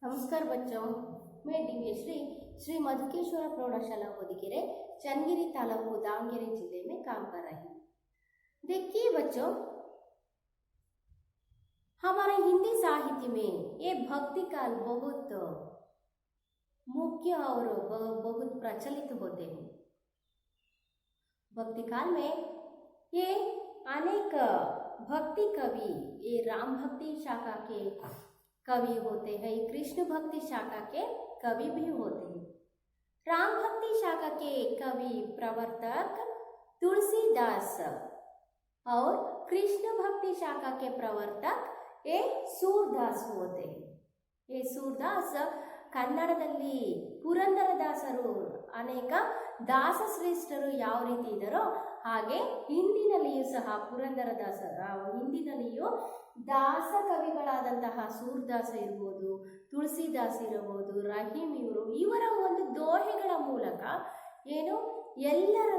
नमस्कार बच्चों, मैं दिव्यश्री श्री मधुकेश्वर प्रौढ़शाला होदिकेरे चन्नगिरी तालूಕು दावणಗೆರೆ जिले में काम कर रही हूँ। देखिए बच्चों, हमारे हिंदी साहित्य में ये भक्ति काल बहुत मुख्य और बहुत प्रचलित होते हैं। भक्ति काल में ये अनेक भक्ति कवि, ये राम भक्ति शाखा के कवि होते हैं, कृष्ण भक्ति शाखा के कवि भी होते हैं। राम भक्ति शाखा के कवि प्रवर्तक तुलसीदास और कृष्ण भक्ति शाखा के प्रवर्तक ये सूरदास होते हैं। ये सूरदास ಕನ್ನಡದಲ್ಲಿ ಪುರಂದರದಾಸರು ಅನೇಕ ದಾಸಶ್ರೇಷ್ಠರು ಯಾವ ರೀತಿ ಇದ್ದಾರೋ ಹಾಗೆ ಹಿಂದಿನಲ್ಲಿಯೂ ಸಹ ಹಿಂದಿನಲ್ಲಿಯೂ ದಾಸ ಕವಿಗಳಾದಂತಹ ಸೂರದಾಸ ಇರ್ಬೋದು, ತುಳಸಿದಾಸ್ ಇರಬಹುದು, ರಹೀಂ ಇವರ ಒಂದು ದೋಹೆಗಳ ಮೂಲಕ ಏನು ಎಲ್ಲರ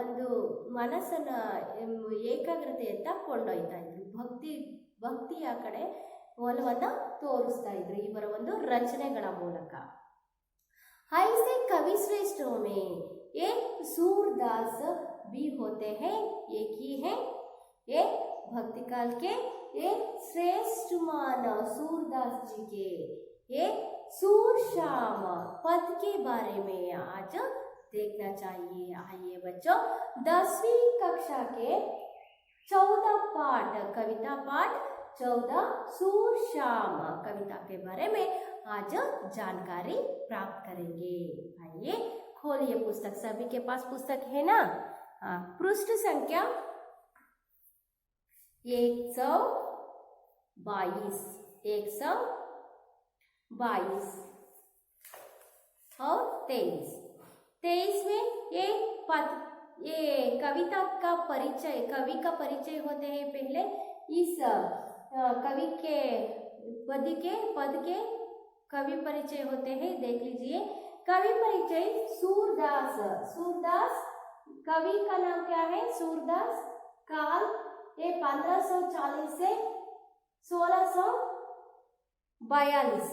ಒಂದು ಮನಸ್ಸನ್ನ ಏಕಾಗ್ರತೆಯತ್ತ ಕೊಂಡೊಯ್ತಾ ಇದ್ರು, ಭಕ್ತಿಯ ಕಡೆ ಒಲವನ್ನ ತೋರಿಸ್ತಾ ಇದ್ರು ಇವರ ಒಂದು ರಚನೆಗಳ ಮೂಲಕ। ऐसे कवि श्रेष्ठों में एक सूरदास भी होते हैं, एक ही है ये भक्ति काल के एक श्रेष्ठ मानव सूरदास जी के ये सूर श्याम पद के बारे में आज देखना चाहिए। आइए बच्चों, 10वीं कक्षा के 14 पाठ, कविता पाठ 14 सूर श्याम कविता के बारे में आज जानकारी प्राप्त करेंगे। आइए खोलिए पुस्तक, सभी के पास पुस्तक है ना? हाँ, पृष्ठ संख्या 122 और 23 में ये कविता का परिचय, कवि का परिचय होते हैं। पहले इस कवि के पद के कवि परिचय होते हैं, देख लीजिए। कवि परिचय सूरदास कवि का नाम क्या है? सूरदास। काल ये 1540 से 1642,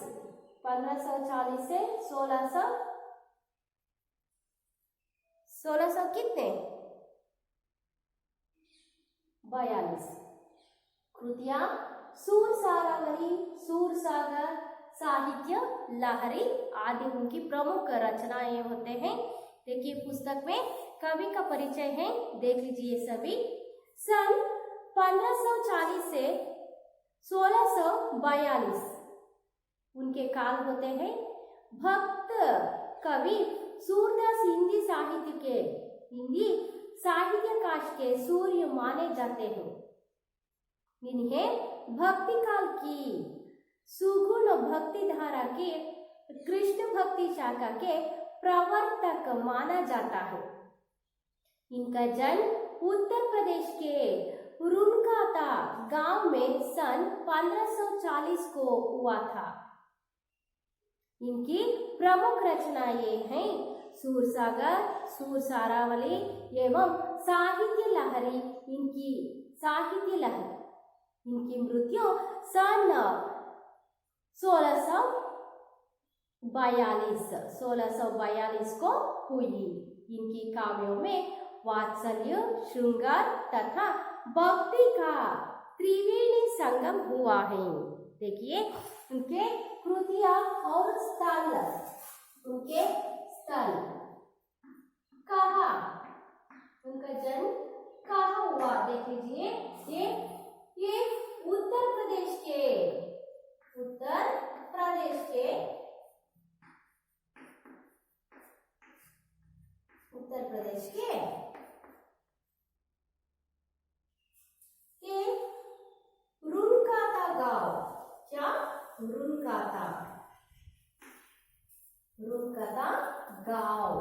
1540 से 1600 कितने 42। कृतियां सूर सारावली, सूर सागर, साहित्य लहरी आदि उनकी प्रमुख रचनाएं होते हैं। देखिए पुस्तक में कवि का परिचय है, देख लीजिए सभी। सन 1540 से 1642 उनके काल होते हैं। भक्त कवि सूरदास हिंदी साहित्यकाश के सूर्य माने जाते हैं। इन्हें भक्ति काल की सुगुण भक्ति धारा के कृष्ण भक्ति शाखा के प्रवर्तक माना जाता है। इनका जन्म उत्तर प्रदेश के रुनकाता गांव में सन 1540 को हुआ था। इनकी प्रमुख रचनाएं हैं सूर सागर, सूर सारावली एवं साहित्य लहरी। इनकी मृत्यु सन 1642 को हुई। इनकी काव्यों में वात्सल्य, श्रृंगार तथा भक्ति का त्रिवेणी संगम हुआ है। देखिए उनके कृतियां और स्थल, कहाँ उनका जन्म कहाँ हुआ, देख लीजिए। ये उत्तर प्रदेश के रुनकाता गांव, क्या रुनकाता गांव,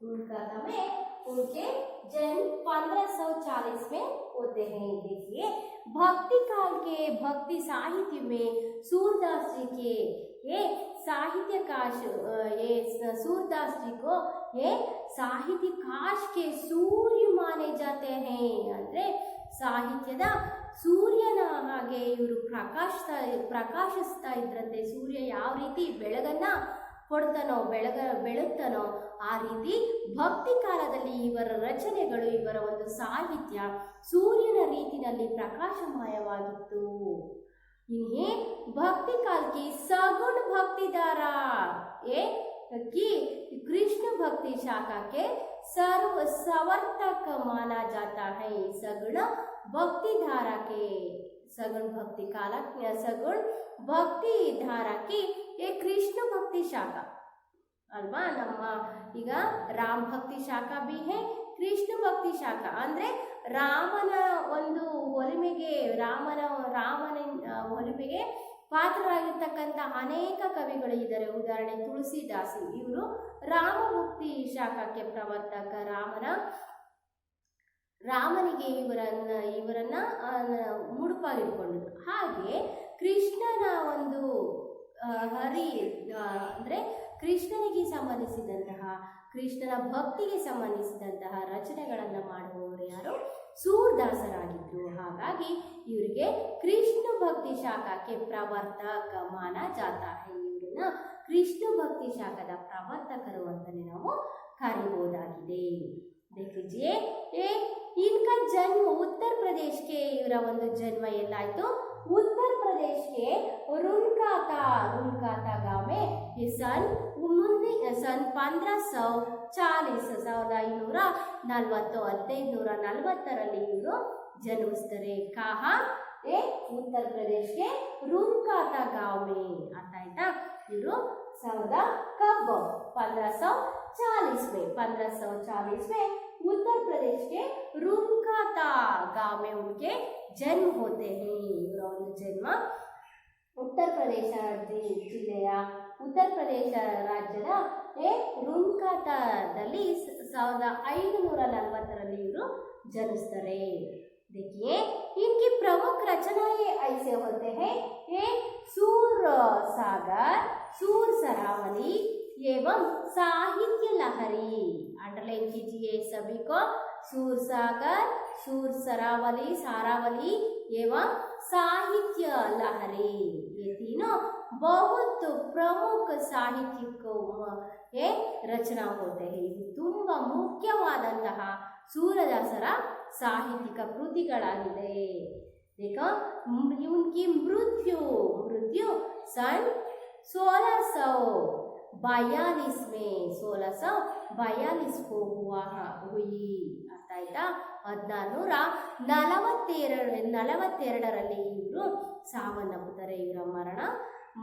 रुनकाता में उनके जन्म 1540 में होते हैं। देखिए भक्ति काल के भक्ति साहित्य में सूरदास जी के ये साहित्यकाश, ये सूरदास जी को ये साहित्यकाश के सूर्य माने जाते हैं। ಅಂದ್ರೆ ಸಾಹಿತ್ಯದ ಸೂರ್ಯನ ಹಾಗೆ ಇವರು ಪ್ರಕಾಶಿಸ್ತಾ ಇದ್ರಂತೆ. ಸೂರ್ಯ ಯಾವ ರೀತಿ ಬೆಳಗನ್ನ ಕೊಡ್ತಾನೋ ಬೆಳಗ್ತಾನೋ ಆ ರೀತಿ ಭಕ್ತಿ ಕಾಲದಲ್ಲಿ ಇವರ ರಚನೆಗಳು, ಇವರ ಒಂದು ಸಾಹಿತ್ಯ ಸೂರ್ಯನ ರೀತಿಯಲ್ಲಿ ಪ್ರಕಾಶಮಯವಾಗಿತ್ತು. इन्हें भक्ति काल की सगुण भक्तिधारा की कृष्ण भक्ति शाखा के सर्व सवर्तक माना जाता है. सगुण भक्ति धारा के सगुण भक्ति काल सगुण भक्ति धारा की ये कृष्ण भक्ति शाखा ಅಲ್ವಾ. ನಮ್ಮ ಈಗ ರಾಮ ಭಕ್ತಿ ಶಾಖಾ ಬಿ ಹೇ, ಕೃಷ್ಣ ಭಕ್ತಿ ಶಾಖಾ ಅಂದ್ರೆ ರಾಮನ ಒಂದು ರಾಮನ ಒಲಿಮೆಗೆ ಪಾತ್ರರಾಗಿರ್ತಕ್ಕಂಥ ಅನೇಕ ಕವಿಗಳು ಇದ್ದಾರೆ. ಉದಾಹರಣೆ ತುಳಸಿದಾಸ್, ಇವರು ರಾಮ ಭಕ್ತಿ ಶಾಖಕ್ಕೆ ಪ್ರವರ್ತಕ. ರಾಮನಿಗೆ ಇವರನ್ನ ಮುಡುಪಾಗಿಟ್ಕೊಂಡಿದ್ರು. ಹಾಗೆ ಕೃಷ್ಣನ ಒಂದು ಅಂದ್ರೆ ಕೃಷ್ಣನಿಗೆ ಸಂಬಂಧಿಸಿದಂತಹ, ಕೃಷ್ಣನ ಭಕ್ತಿಗೆ ಸಂಬಂಧಿಸಿದಂತಹ ರಚನೆಗಳನ್ನು ಮಾಡುವವರು ಯಾರು? ಸೂರದಾಸರಾಗಿದ್ರು. ಹಾಗಾಗಿ ಇವರಿಗೆ ಕೃಷ್ಣ ಭಕ್ತಿ ಶಾಖಕ್ಕೆ ಪ್ರವರ್ತಕ ಮಾನ ಜಾತಾ ಹೈ. ಇವರನ್ನ ಕೃಷ್ಣ ಭಕ್ತಿ ಶಾಖದ ಪ್ರವರ್ತಕರು ಅಂತಲೇ ನಾವು ಕರೀಬಹುದಾಗಿದೆ. देखिए इनका जन्म उत्तर प्रदेश के ಇವರ ಒಂದು ಜನ್ಮ ಎಲ್ಲಾಯಿತು? उत्तर प्रदेश के रुनकाता गांव में ये सन 1540 ಇವರು ಜನ್ಮಿಸ್ತಾರೆ. ಕಹಾ? उत्तर प्रदेश के रुनकाता गांव में. ಅರ್ಥ ಆಯ್ತಾ? ಇವರು कब 1540 में उत्तर प्रदेश के रुनकाता गांव में उनके जन्म होते हैं. ಇವರ ಒಂದು ಜನ್ಮ ಉತ್ತರ ಪ್ರದೇಶ ಜಿಲ್ಲೆಯ, ಉತ್ತರ ಪ್ರದೇಶ ರಾಜ್ಯದ रुनकाताದಲ್ಲಿ 1540 ಇವರು ಜನಿಸ್ತಾರೆ. देखिए इनकी प्रमुख रचनाएं ऐसे होते हैं. एक सूर सागर, सूर सरावली एवं साहित्य लहरी. अंडरलाइन कीजिए सभी को. सूर सागर, सूर सरावली एवं साहित्य लहरी, ये तीनों बहुत प्रमुख साहित्यिक रचना होते हैं. ಇದು ತುಂಬಾ ಮುಖ್ಯವಾದಂತಹ ಸೂರದಾಸರ ಸಾಹಿತ್ಯಿಕ ಕೃತಿಗಳಾಗಿದೆ. देखो उनकी मृत्यु सन 1642 में 1642 को हुई. ಅರ್ಥ ಆಯ್ತಾ? 1442 ಇವರು ಸಾವನ್ನಪ್ಪುತ್ತಾರೆ. ಇವರ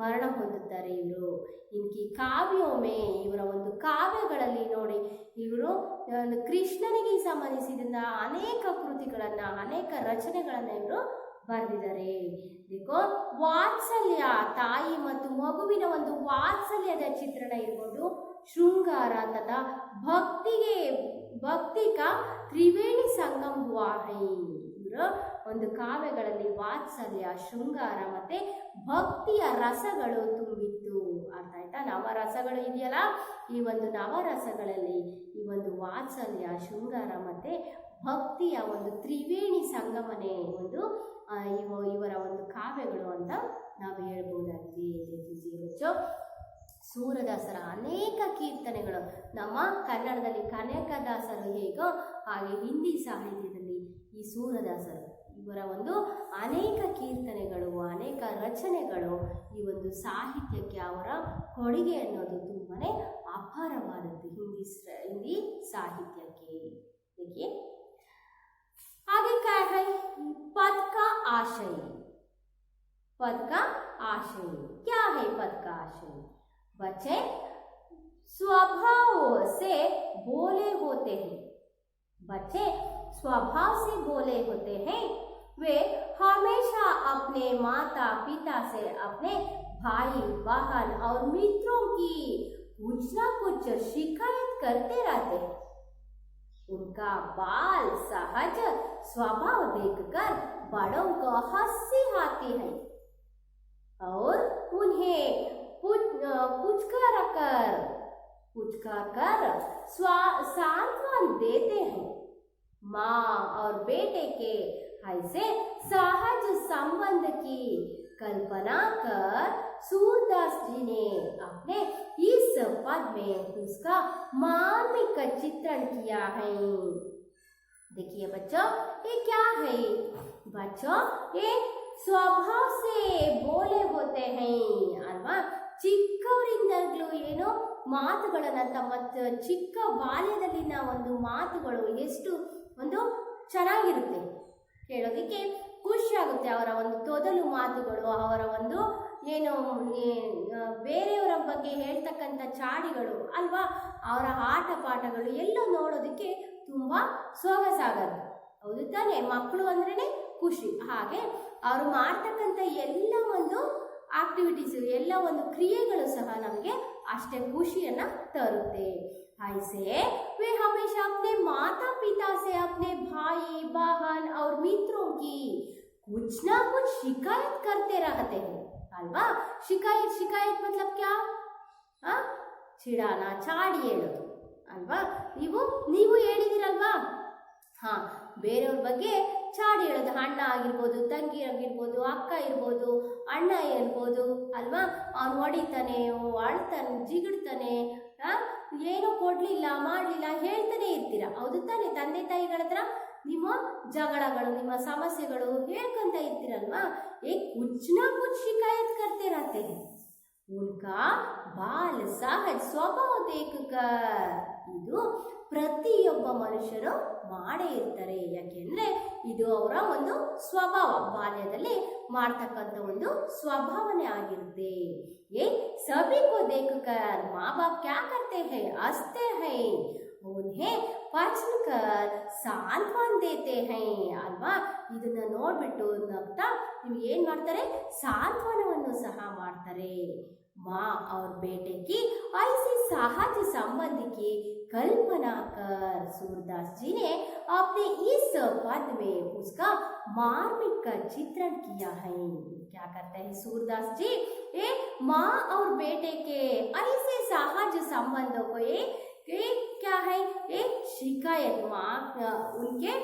ಮರಣ ಹೊಂದುತ್ತಾರೆ ಇವರು. ಇನ್ಕಿ ಕಾವ್ಯೋಮೆ, ಇವರ ಒಂದು ಕಾವ್ಯಗಳಲ್ಲಿ ನೋಡಿ, ಇವರು ಕೃಷ್ಣನಿಗೆ ಸಂಬಂಧಿಸಿದ ಅನೇಕ ಕೃತಿಗಳನ್ನ, ಅನೇಕ ರಚನೆಗಳನ್ನ ಇವರು ಬರೆದಿದ್ದಾರೆ. देखो ವಾತ್ಸಲ್ಯ, ತಾಯಿ ಮತ್ತು ಮಗುವಿನ ಒಂದು ವಾತ್ಸಲ್ಯದ ಚಿತ್ರಣ ಇರ್ಬೋದು, ಶೃಂಗಾರ ತಥಾ ಭಕ್ತಿ ಕಾ ತ್ರಿವೇಣಿ ಸಂಗಮ ಹುವಾ ಹೈ. ಇವರ ಒಂದು ಕಾವ್ಯಗಳಲ್ಲಿ ವಾತ್ಸಲ್ಯ, ಶೃಂಗಾರ ಮತ್ತೆ ಭಕ್ತಿಯ ರಸಗಳು ತುಂಬಿತ್ತು. ಅರ್ಥ ಆಯ್ತಾ? ನವರಸಗಳು ಇದೆಯಲ್ಲ, ಈ ಒಂದು ನವರಸಗಳಲ್ಲಿ ಈ ಒಂದು ವಾತ್ಸಲ್ಯ, ಶೃಂಗಾರ ಮತ್ತೆ ಭಕ್ತಿಯ ಒಂದು ತ್ರಿವೇಣಿ ಸಂಗಮನೆ ಒಂದು ಇವರ ಒಂದು ಕಾವ್ಯಗಳು ಅಂತ ನಾವು ಹೇಳ್ಬೋದಾಗಿದೆ. ಸೂರದಾಸರ ಅನೇಕ ಕೀರ್ತನೆಗಳು ನಮ್ಮ ಕನ್ನಡದಲ್ಲಿ ಕನಕದಾಸರು ಹೇಗೋ ಹಾಗೆ ಹಿಂದಿ ಸಾಹಿತ್ಯದಲ್ಲಿ ಈ ಸೂರದಾಸರು ಇವರ ಒಂದು ಅನೇಕ ಕೀರ್ತನೆಗಳು, ಅನೇಕ ರಚನೆಗಳು, ಈ ಒಂದು ಸಾಹಿತ್ಯಕ್ಕೆ ಅವರ ಕೊಡುಗೆ ಅನ್ನೋದು ತುಂಬಾನೇ ಅಪಾರವಾದದ್ದು ಹಿಂದಿ ಸಾಹಿತ್ಯಕ್ಕೆ. देखिए आगे क्या है? पद का आशय. क्या है पद का आशय? बच्चे स्वभाव से बोले होते हैं. वे हमेशा अपने माता पिता से, अपने भाई बहन और मित्रों की कुछ ना कुछ शिकायत करते रहते हैं. उनका बाल सहज स्वभाव देखकर बड़ों को हंसी आती है और उन्हें पुचकार कर सांत्वना देते हैं. माँ और बेटे के ऐसे सहज संबंध की कल्पना कर सूरदास जी ने अपने इस पद में उसका मार्मिक चित्रण किया है। देखिए बच्चों, ये क्या है? बच्चों, ये ಸ್ವಭಾವ से बोले होते हैं ಅಲ್ವಾ? ಚಿಕ್ಕವರಿಂದಲೂ ಏನೋ ಮಾತುಗಳನ್ನ, ತಮ್ಮ ಚಿಕ್ಕ ಬಾಲ್ಯದಲ್ಲಿನ ಒಂದು ಮಾತುಗಳು ಎಷ್ಟು ಒಂದು ಚೆನ್ನಾಗಿರುತ್ತೆ, ಕೇಳೋದಕ್ಕೆ ಖುಷಿ ಆಗುತ್ತೆ. ಅವರ ಒಂದು ತೊದಲು ಮಾತುಗಳು, ಅವರ ಒಂದು ಏನು ಬೇರೆಯವರ ಬಗ್ಗೆ ಹೇಳ್ತಕ್ಕಂಥ ಚಾಡಿಗಳು ಅಲ್ವಾ, ಅವರ ಆಟ ಪಾಠಗಳು ಎಲ್ಲ ನೋಡೋದಕ್ಕೆ ತುಂಬ ಸೊಗಸಾಗದು. ಹೌದು ತಾನೆ? ಮಕ್ಕಳು ಅಂದ್ರೇ ಖುಷಿ. ಹಾಗೆ ಅವರು ಮಾಡ್ತಕ್ಕಂಥ ಎಲ್ಲ ಒಂದು ಆಕ್ಟಿವಿಟೀಸು, ಎಲ್ಲ ಒಂದು ಕ್ರಿಯೆಗಳು ಸಹ ನಮಗೆ ಅಷ್ಟೇ ಖುಷಿಯನ್ನು ತರುತ್ತೆ. ऐसे वे हमेशा अपने माता पिता से, अपने भाई बहन और मित्रों की कुछ ना कुछ शिकायत करते रहते हैं अल्वा? शिकायत, शिकायत मतलब क्या? ಚಿಡಾನ, ಚಾಡಿ ಹೇಳೋದು ಅಲ್ವಾ? ನೀವು ಹೇಳಿದಿರಲ್ವಾ? ಬೇರೆಯವ್ರ ಬಗ್ಗೆ ಚಾಡಿ ಹೇಳೋದು. ಅಣ್ಣ ಆಗಿರ್ಬೋದು, ತಂಗಿ ಆಗಿರ್ಬೋದು, ಅಕ್ಕ ಇರ್ಬೋದು, ಅಣ್ಣ ಇರ್ಬೋದು ಅಲ್ವಾ? ಅವನು ಹೊಡಿತಾನೆ, ಅಳ್ತಾನೆ, ಜಿಗಿಡ್ತಾನೆ, ಏನೋ ಕೊಡ್ಲಿಲ್ಲ, ಮಾಡಲಿಲ್ಲ ಹೇಳ್ತಾನೆ ಇರ್ತೀರ. ಹೌದು ತಾನೆ? ತಂದೆ ತಾಯಿಗಳ ಹತ್ರ ನಿಮ್ಮ ಜಗಳಗಳು, ನಿಮ್ಮ ಸಮಸ್ಯೆಗಳು ಹೇಳ್ಕೊಂತ ಇರ್ತೀರಲ್ವಾ? कुछ ना कुछ शिकायत करते रहते हैं। उनका बाल सहज स्वभाव देखकर ಇದು ಪ್ರತಿಯೊಬ್ಬ ಮನುಷ್ಯರು ಮಾಡೇ ಇರ್ತಾರೆ. ಯಾಕೆಂದ್ರೆ ಇದು ಅವರ ಒಂದು ಸ್ವಭಾವ, ಬಾಲ್ಯದಲ್ಲಿ ಮಾಡ್ತಕ್ಕಂಥ ಒಂದು ಸ್ವಭಾವನೆ ಆಗಿರುತ್ತೆ. ये सभी को देखकर माँ बाप क्या करते हैं? हंसते हैं, उन्हें पहचानकर सांत्वन देते हैं ಅಲ್ವಾ? ಇದನ್ನ ನೋಡ್ಬಿಟ್ಟು ನಗ್ತಾ ನೀವು ಏನ್ ಮಾಡ್ತಾರೆ? ಸಾಂತ್ವನವನ್ನು ಸಹ ಮಾಡ್ತಾರೆ. माँ और बेटे की ऐसी सहज संबंध की कल्पना कर सूरदास जी ने अपने इस पद में उसका मार्मिक चित्रण किया है। क्या करते हैं सूरदास जी? एक माँ और बेटे के ऐसे सहज संबंधों को क्या है? एक शिकायत, माँ उनके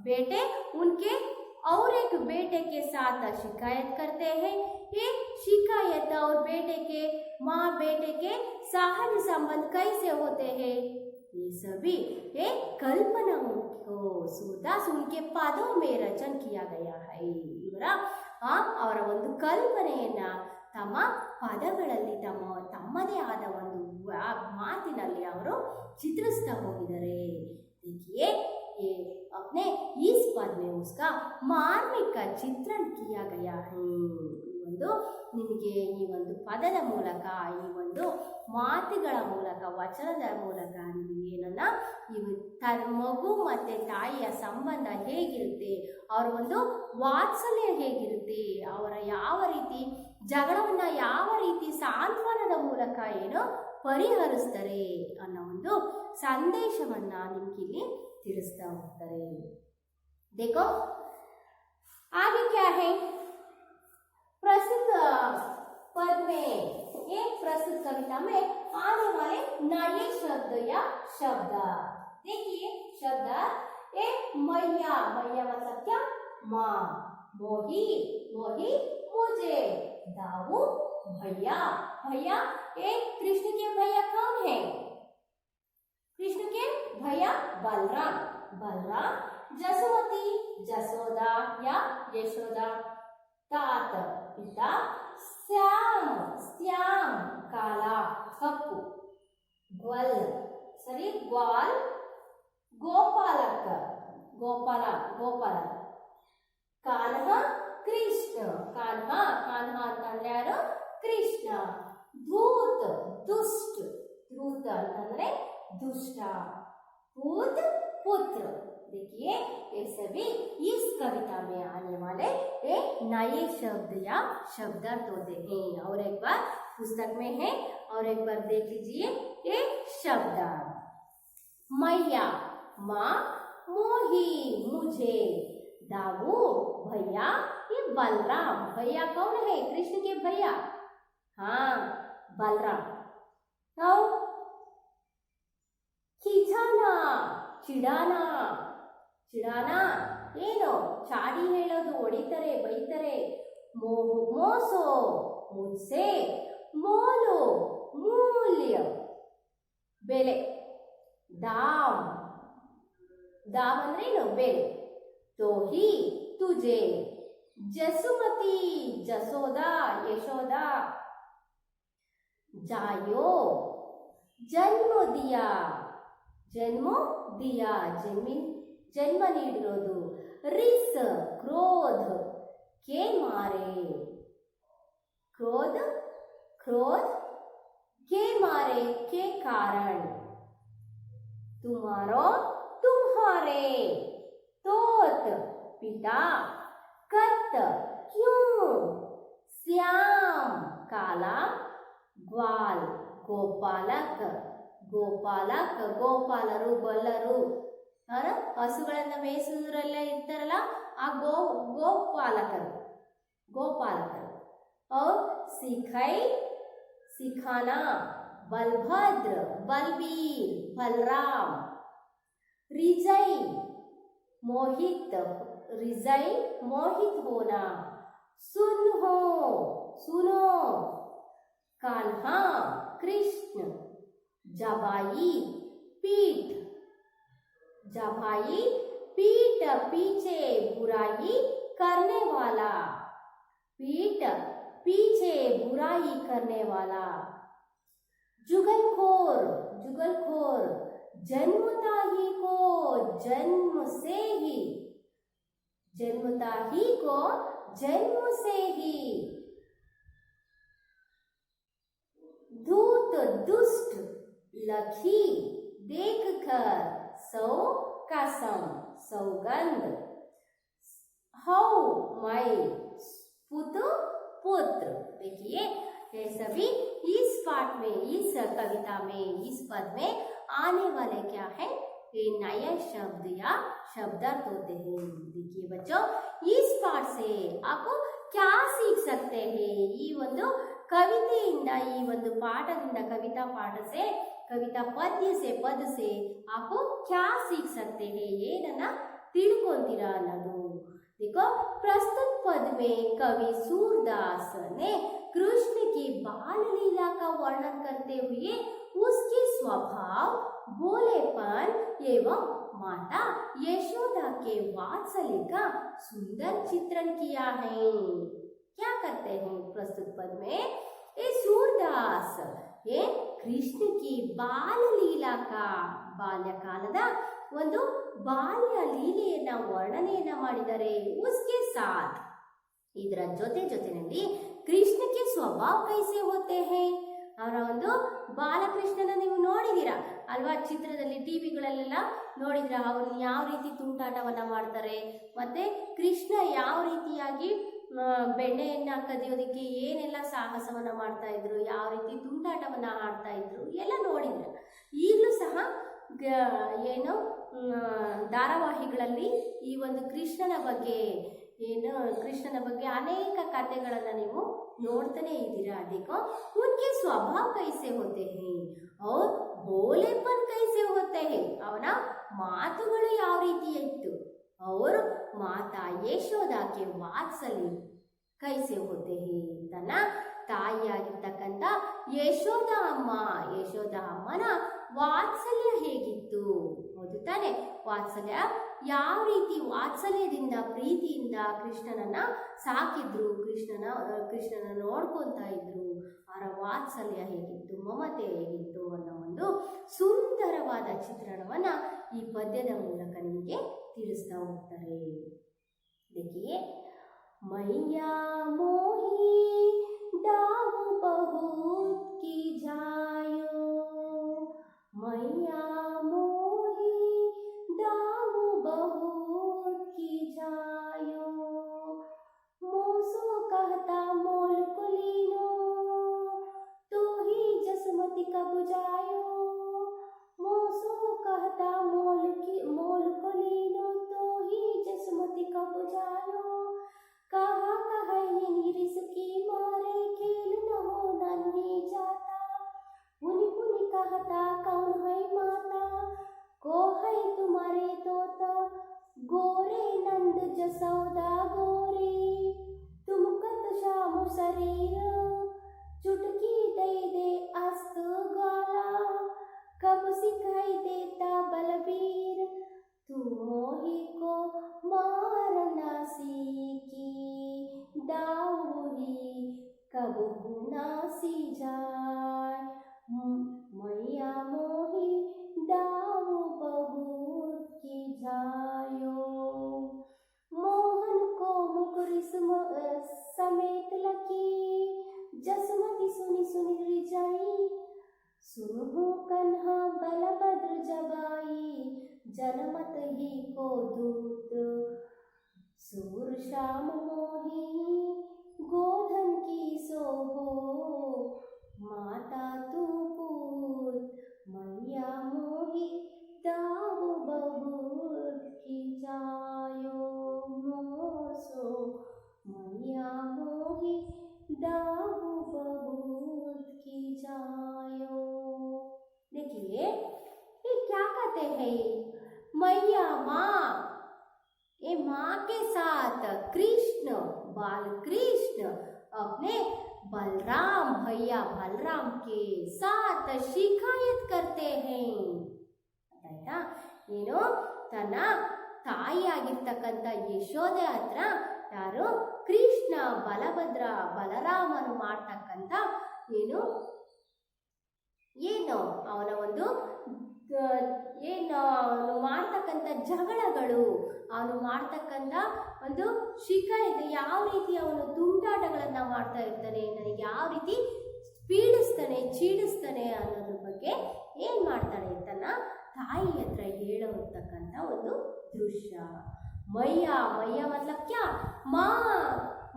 बेटे उनके और एक बेटे के साथ शिकायत करते हैं। ये शिकायत और बेटे के, माँ बेटे के सहज संबंध कैसे होते हैं? ये सभी एक कल्पनाओं को सूरदास उनके पदों में रचन किया गया है। ಇವರ ಅವರ ಒಂದು ಕಲ್ಪನೆಯನ್ನ ತಮ್ಮ ಪದಗಳಲ್ಲಿ, ತಮ್ಮದೇ ಆದ ಒಂದು ಮಾತಿನಲ್ಲಿ ಅವರು ಚಿತ್ರಿಸ್ತಾ ಹೋಗಿದ್ದಾರೆ. देखिए ये अपने इस पद में उसका मार्मिक चित्रण किया गया है। ಒಂದು ನಿಮಗೆ ಈ ಒಂದು ಪದದ ಮೂಲಕ, ಈ ಒಂದು ಮಾತುಗಳ ಮೂಲಕ, ವಚನದ ಮೂಲಕ ನಿಮಗೆ ಏನನ್ನ ಮಗು ಮತ್ತೆ ತಾಯಿಯ ಸಂಬಂಧ ಹೇಗಿರುತ್ತೆ, ಅವರ ಒಂದು ವಾತ್ಸಲ್ಯ ಹೇಗಿರುತ್ತೆ, ಅವರ ಯಾವ ರೀತಿ ಜಗಳವನ್ನ ಯಾವ ರೀತಿ ಸಾಂತ್ವನದ ಮೂಲಕ ಏನೋ ಪರಿಹರಿಸ್ತಾರೆ ಅನ್ನೋ ಒಂದು ಸಂದೇಶವನ್ನ ನಿಮ್ಗೆ ಇಲ್ಲಿ ತಿಳಿಸ್ತಾ ಹೋಗ್ತಾರೆ. देखो आगे क्या है? प्रस्तुत पद में, एक प्रस्तुत कविता में आने वाले नए शब्द या शब्द देखिए। शब्द एक मैया, मैया मतलब क्या? माँ। मोही, मोही मुझे। दाऊ भैया, भैया एक कृष्ण के भैया कौन है? कृष्ण के भैया बलराम, बलराम। जसोमती, जसोदा या यशोदा। तात पिता, श्याम, श्याम काला कप्पू। ग्वाल सरी ग्वाल गोपालक, गोपाल गोपाल। कान्हा कृष्ण, कान्हा, कान्हा ಅಂತಂದ್ರೆ ಯಾರು? ಕೃಷ್ಣ. धूत दुष्ट, धूत ಅಂತಂದ್ರೆ दुष्ट। पूत पुत्र। देखिए ये सभी इस कविता में आने वाले एक नए शब्द या शब्दार्थ होते हैं। और एक बार पुस्तक में है और एक बार देख लीजिए। एक शब्द मैया, माँ। मोही मुझे। दाऊ भैया, ये बलराम। भैया कौन है? कृष्ण के भैया, हाँ बलराम। now खिंचाना, चिढ़ाना, चिढ़ाना ಏನು ಚಾಡಿ ಹೇಳೋದು, ಹೊಡಿತಾರೆ, ಬೈತಾರೆ. ಮೋಸೋ ಮುನ್ಸೆ, ಮೋಲು ಮೂಲ್ಯ ಬೆಲೆ, ದಾಮ್ ದಾಮ್ ಅಂದ್ರೆ ಏನು ಬೆಲೆ, ತೋಹಿ ತುಜೆ, ಜಸುಮತಿ ಜಸೋದ ಯಶೋದ, ಜಾಯೋ ಜನ್ಮ ದಿಯಾ, ಜನ್ಮ ದಿಯಾ ಜನ್ಮ ನೀಡಿರೋದು, रिस क्रोध के मारे, क्रोध क्रोध के मारे के कारण, तुम्हारो तुम्हारे, तोत पिता, कत क्यों, श्याम काला, ग्वाल ಗೋಪಾಲಕ, ಗೋಪಾಲಕ ಗೋಪಾಲರು ಗೊಲ್ಲರು, ಹಸುಗಳನ್ನ ಮೇಯಿಸುವುದರಲ್ಲೇ ಇರ್ತಾರಲ್ಲ ಆ ಗೋಪಾಲಕರು, ಗೋಪಾಲಕರು. और सिखाई सिखाना, बलभद्र बलबीर बलराम, रिजई मोहित, रिजई मोहित होना, सुनो सुनो कान्हा कृष्ण, जबाई पीठ, जबाई पीठ पीछे बुराई करने वाला, पीठ पीछे बुराई करने वाला, जुगलखोर जुगलखोर, जन्मता ही को जन्म से ही, जन्मता ही को जन्म से ही, धूत दुष्ट लखी देखकर सौ कसम सौगंध, हौ मैं पुत्र। देखिए ये सभी इस पाठ में, इस कविता में, इस पद में आने वाले क्या है, ये नए शब्द या शब्दार्थ होते हैं। देखिए बच्चों, इस पाठ से आप क्या सीख सकते हैं, ಈ ಒಂದು ಕವಿತೆಯಿಂದ, ಈ ಒಂದು ಪಾಠದಿಂದ, ಕವಿತಾ ಪಾಠ से, कविता पद्य से, पद से आप क्या सीख सकते हैं, ಏನನ್ನ ತಿಳ್ಕೊಂತೀರಾ ಅನ್ನೋದು। देखो प्रस्तुत पद में कवि सूरदास ने कृष्ण की बाल लीला का वर्णन करते हुए उसके स्वभाव, भोलेपन एवं माता यशोदा के वात्सल्य का सुंदर चित्रण किया है। क्या करते हैं प्रस्तुत पद में, ये सूरदास ये कृष्ण की बाल लीला का, ಬಾಲ್ಯಕಾಲದ ಒಂದು ಬಾಲ್ಯ ಲೀಲೆಯನ್ನ ವರ್ಣನೆಯನ್ನ ಮಾಡಿದ್ದಾರೆ। उसके साथ ಇದರ ಜೊತೆನಲ್ಲಿ ಕೃಷ್ಣಕ್ಕೆ ಸ್ವಭಾವ ಕೈಸೆ ಹೋತೆ ಹೇ, ಅವರ ಒಂದು ಬಾಲಕೃಷ್ಣನ ನೀವು ನೋಡಿದೀರಾ ಅಲ್ವಾ, ಚಿತ್ರದಲ್ಲಿ ಟಿವಿಗಳಲ್ಲೆಲ್ಲ ನೋಡಿದ್ರ, ಅವ್ರನ್ನ ಯಾವ ರೀತಿ ತುಂಟಾಟವನ್ನ ಮಾಡ್ತಾರೆ, ಮತ್ತೆ ಕೃಷ್ಣ ಯಾವ ರೀತಿಯಾಗಿ ಬೆಣ್ಣೆಯನ್ನ ಕದಿಯೋದಕ್ಕೆ ಏನೆಲ್ಲ ಸಾಹಸವನ್ನ ಮಾಡ್ತಾ ಇದ್ರು, ಯಾವ ರೀತಿ ತುಂಟಾಟವನ್ನ ಆಡ್ತಾ ಇದ್ರು ಎಲ್ಲ ನೋಡಿದ್ರು। ಈಗಲೂ ಸಹ ಏನು ಧಾರಾವಾಹಿಗಳಲ್ಲಿ ಈ ಒಂದು ಕೃಷ್ಣನ ಬಗ್ಗೆ ಅನೇಕ ಕಥೆಗಳನ್ನು ನೀವು ನೋಡ್ತಾನೆ ಇದ್ದೀರಾ। देखो उनके स्वभाव कैसे होते हैं और भोलेपन कैसे होते हैं, ಅವನ ಮಾತುಗಳು ಯಾವ ರೀತಿ ಇತ್ತು, और माता यशोदा के वात्सल्य कैसे होते हैं, ತನ್ನ ತಾಯಿಯಾಗಿರ್ತಕ್ಕಂಥ ಯಶೋದ ಅಮ್ಮನ ವಾತ್ಸಲ್ಯ ಹೇಗಿತ್ತು, ಹೌದು ತಾನೆ, ವಾತ್ಸಲ್ಯ ಯಾವ ರೀತಿ ವಾತ್ಸಲ್ಯದಿಂದ ಪ್ರೀತಿಯಿಂದ ಕೃಷ್ಣನನ್ನ ಸಾಕಿದ್ರು, ಕೃಷ್ಣನ ನೋಡ್ಕೊಂತ ಇದ್ರು, ಅವರ ವಾತ್ಸಲ್ಯ ಹೇಗಿತ್ತು, ಮಮತೆ ಹೇಗಿತ್ತು ಅನ್ನೋ ಒಂದು ಸುಂದರವಾದ ಚಿತ್ರಣವನ್ನ ಈ ಪದ್ಯದ ಮೂಲಕ ನಿಮಗೆ ತಿಳಿಸ್ತಾ ಹೋಗ್ತಾರೆ। देखिए मैया मोही दाव बहुत की जायो, मैया मोही दाव बहुत की जायो, मोसो कहता मोल को लीनो, तो ही जसमती का बुझायो, मोसो कहता मोल को लीनो, तो ही जसमती का बुझायो, कहा ये निरिस की मारे खेल न हो नन्ही जाता, पुनि पुनि कहता कौन है माता, को है तुम्हारे तोता गोरे नंद दाऊ ही कब ना सी जाए, मैया मोही दाऊ बहुत की जायो। मोहन को मुकुर समेत लकी, जसमती सुनी सुनी रिजाई, सुनहु कन्हा बलभद्र जगाई, जनमत ही को दूत। सूर श्याम मोही गोधन की सोहो, माता तू पूत, मैया मोही दाऊ बहुत की जायो। मोसो मैया मोही दाऊ बहुत की जायो। देखिए ये क्या कहते हैं, मैया माँ, ये माँ के साथ कृष्ण, बाल कृष्ण अपने बलराम भैया बलराम के साथ शिकायत करते हैं। ಆಯ್ತಾ, ಏನು ತನ್ನ ತಾಯಿಯಾಗಿರ್ತಕ್ಕಂಥ ಯಶೋದೆ ಹತ್ರ ಯಾರು ಕೃಷ್ಣ ಬಲಭದ್ರ ಬಲರಾಮನು ಮಾಡ್ತಕ್ಕಂಥ ಏನು ಅವನ ಒಂದು ಅವನು ಮಾಡ್ತಕ್ಕಂಥ ಜಗಳಗಳು, ಅವನು ಮಾಡ್ತಕ್ಕಂಥ ಒಂದು ಶಿಕಾಯತ್, ಯಾವ ರೀತಿ ಅವನು ತುಂಟಾಟಗಳನ್ನು ಮಾಡ್ತಾ ಇರ್ತಾನೆ, ನನಗೆ ಯಾವ ರೀತಿ ಪೀಡಿಸ್ತಾನೆ ಚೀಡಿಸ್ತಾನೆ ಅನ್ನೋದ್ರ ಬಗ್ಗೆ ಏನು ಮಾಡ್ತಾನೆ ತನ್ನ ತಾಯಿ ಹತ್ರ ಹೇಳತಕ್ಕಂಥ ಒಂದು ದೃಶ್ಯ. मैया मैया मतलब क्या, माँ